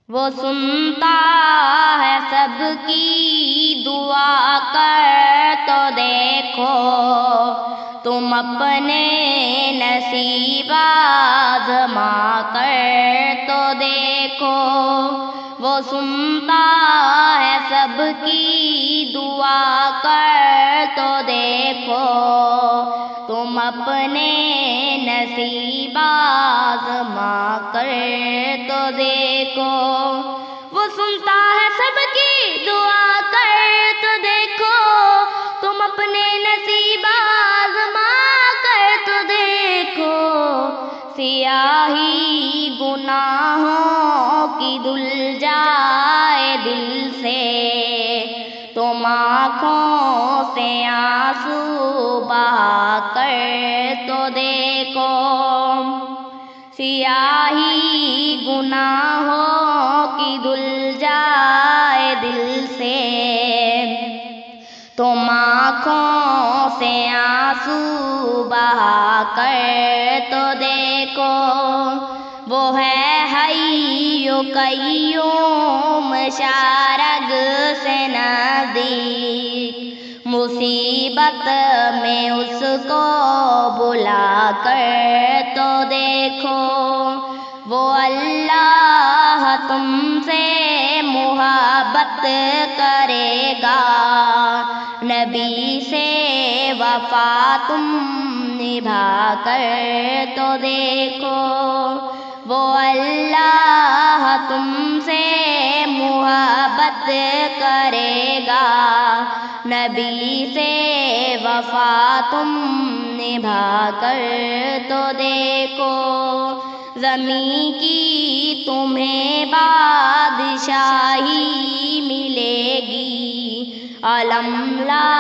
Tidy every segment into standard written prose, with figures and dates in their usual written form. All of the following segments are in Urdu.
وہ سنتا ہے سب کی دعا، کر تو دیکھو تم اپنے نصیب آزما کر تو دیکھو۔ وہ سنتا ہے سب کی دعا، کر تو دیکھو تم اپنے نصیب آزما کر تو دیکھو۔ وہ سنتا ہے سب کی دعا، کر تو دیکھو تم اپنے نصیب آزما کر تو دیکھو۔ سیاہی گناہوں کی دھل جائے دل سے، تم آنکھوں سے آنسو بہا کر تو دیکھو۔ سیاہی گناہوں کی دھل جائے دل سے، تم آنکھوں سے آنسو بہا کر تو دیکھو۔ وہ ہے حی و قیوم شارگ سے نزدیک، مصیبت میں اس کو بلا کر تو دیکھو۔ وہ اللہ تم سے محبت کرے گا، نبی سے وفا تم نبھا کر تو دیکھو۔ وہ اللہ تم سے محبت کرے گا، نبی سے وفا تم نبھا کر تو دیکھو۔ زمین کی تمہیں بادشاہی ملے گی، علم لا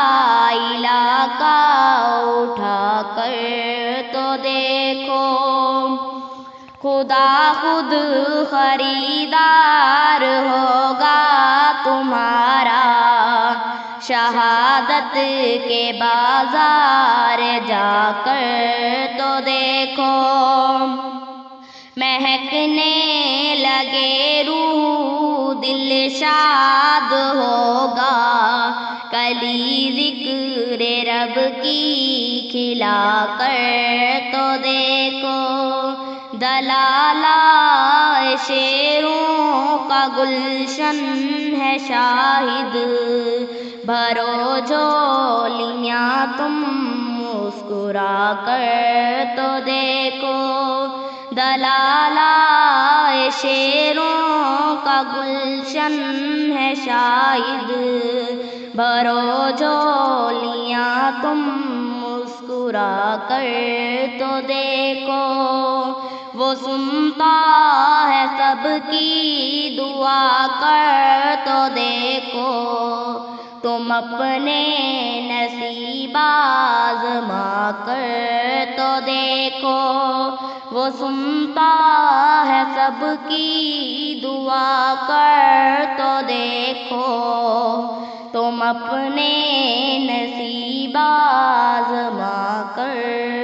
الہ کا اٹھا کر تو دیکھو۔ خدا خود خریدار ہوگا تمہارا، شہادت کے بازار جا کر تو دیکھو۔ مہکنے لگے روح دل شاد ہوگا، کلی ذکر رب کی کھلا کر تو دیکھو۔ دلالہ شعروں کا گلشن ہے شاہد، بھرو جھولیاں تم مسکرا کر تو دیکھو۔ دلالہ شعروں کا گلشن ہے شاہد، بھرو جھولیاں تم مسکرا کر تو دیکھو۔ وہ سنتا ہے سب کی دعا، کر تو دیکھو تم اپنے نصیب آزما کر تو دیکھو۔ وہ سنتا ہے سب کی دعا، کر تو دیکھو تم اپنے نصیب آزما کر